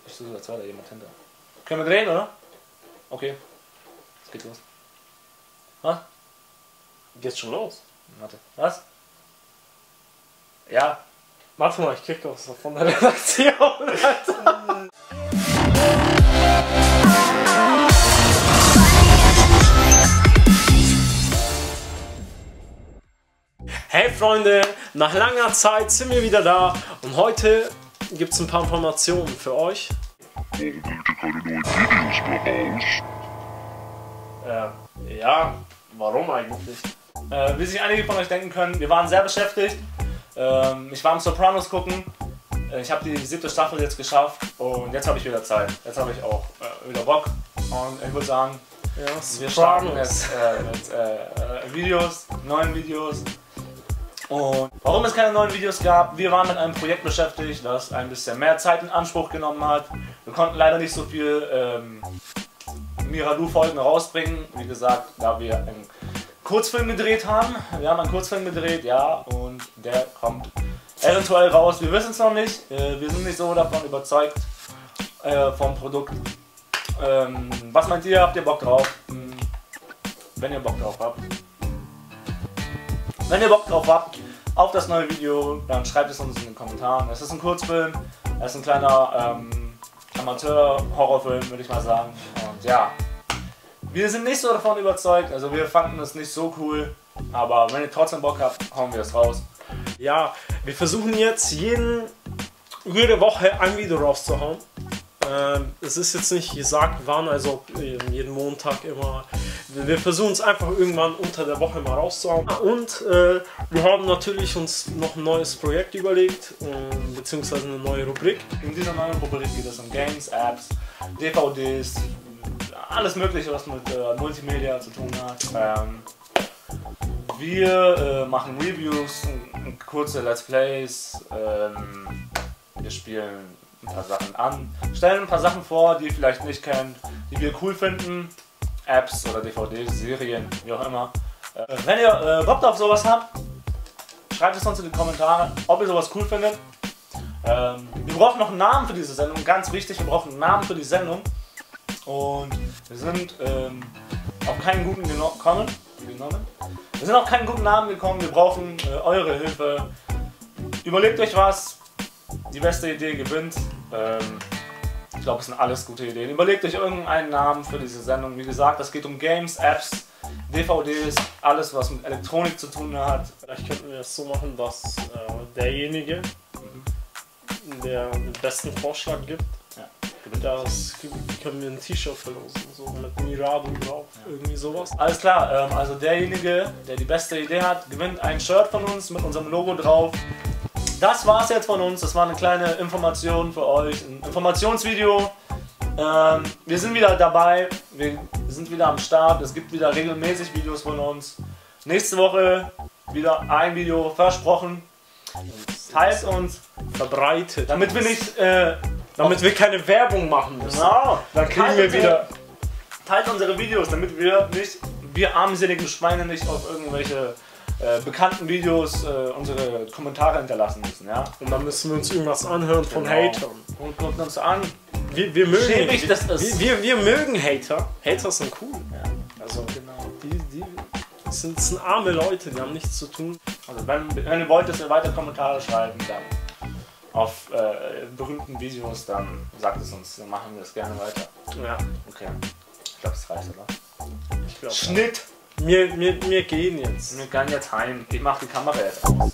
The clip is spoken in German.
Ich sehe, als wäre da jemand hinter. Können wir drehen, oder? Okay. Es geht los. Was? Geht's schon los? Warte. Was? Ja. Warte mal, ich krieg doch was von der Redaktion. Hey Freunde, nach langer Zeit sind wir wieder da und heute gibt es ein paar Informationen für euch. Warum bringt ihr keine neuen Videos mehr raus? Ja, warum eigentlich? Wie sich einige von euch denken können, wir waren sehr beschäftigt. Ich war am Sopranos gucken. Ich habe die 7. Staffel jetzt geschafft und jetzt habe ich wieder Zeit. Jetzt habe ich auch wieder Bock. Und ich würde sagen, Ja, wir starten jetzt mit Videos, neuen Videos. Und warum es keine neuen Videos gab, wir waren mit einem Projekt beschäftigt, das ein bisschen mehr Zeit in Anspruch genommen hat. Wir konnten leider nicht so viel Miradu-Folgen rausbringen. Wie gesagt, da wir einen Kurzfilm gedreht haben. Wir haben einen Kurzfilm gedreht, ja, und der kommt eventuell raus. Wir wissen es noch nicht. Wir sind nicht so davon überzeugt vom Produkt. Was meint ihr? Habt ihr Bock drauf? Wenn ihr Bock drauf habt. Wenn ihr Bock drauf habt auf das neue Video, dann schreibt es uns in den Kommentaren. Es ist ein Kurzfilm, es ist ein kleiner Amateur-Horrorfilm, würde ich mal sagen. Und ja, wir sind nicht so davon überzeugt, also wir fanden es nicht so cool, aber wenn ihr trotzdem Bock habt, hauen wir es raus. Ja, wir versuchen jetzt jede Woche ein Video rauszuhauen. Es ist jetzt nicht gesagt wann, also jeden Montag immer. Wir versuchen es einfach irgendwann unter der Woche mal rauszuhauen. Und wir haben natürlich uns noch ein neues Projekt überlegt, beziehungsweise eine neue Rubrik. In dieser neuen Rubrik geht es um Games, Apps, DVDs, alles mögliche, was mit Multimedia zu tun hat. Wir machen Reviews, kurze Let's Plays, wir spielen ein paar Sachen an, stellen ein paar Sachen vor, die ihr vielleicht nicht kennt, die wir cool finden, Apps oder DVDs, Serien, wie auch immer. Wenn ihr Bock auf sowas habt, schreibt es uns in die Kommentare, ob ihr sowas cool findet. Wir brauchen noch einen Namen für diese Sendung, ganz wichtig, wir brauchen einen Namen für die Sendung. Und wir sind auf keinen guten gekommen. Wir sind auf keinen guten Namen gekommen, wir brauchen eure Hilfe. Überlegt euch was, die beste Idee gewinnt. Ich glaube, es sind alles gute Ideen. Überlegt euch irgendeinen Namen für diese Sendung. Wie gesagt, es geht um Games, Apps, DVDs, alles was mit Elektronik zu tun hat. Vielleicht könnten wir es so machen, dass derjenige, der den besten Vorschlag gibt, das können wir ein T-Shirt verlosen, so mit Miradu drauf, irgendwie sowas. Alles klar, also derjenige, der die beste Idee hat, gewinnt ein Shirt von uns mit unserem Logo drauf. Das war's jetzt von uns, das war eine kleine Information für euch, ein Informationsvideo. Wir sind wieder dabei, wir sind wieder am Start, es gibt wieder regelmäßig Videos von uns. Nächste Woche wieder ein Video versprochen. Teilt uns, verbreitet, damit wir nicht... damit wir keine Werbung machen müssen. Genau, dann kriegen wir wieder... Teilt unsere Videos, damit wir armseligen Schweine nicht auf irgendwelche bekannten Videos unsere Kommentare hinterlassen müssen, ja? Und dann müssen wir uns irgendwas anhören von Hatern. Und gucken uns an. Wir mögen, schäbig das ist. Wir mögen Hater. Hater sind cool. Ja. Also die sind arme Leute, die haben nichts zu tun. Also wenn ihr wollt, dass wir weiter Kommentare schreiben, dann auf berühmten Videos, dann sagt es uns, dann machen wir das gerne weiter. Ja. Okay. Ich glaube, das reicht, oder? Ich glaub, Schnitt! Wir gehen jetzt. Wir gehen jetzt heim. Ich mache die Kamera jetzt aus.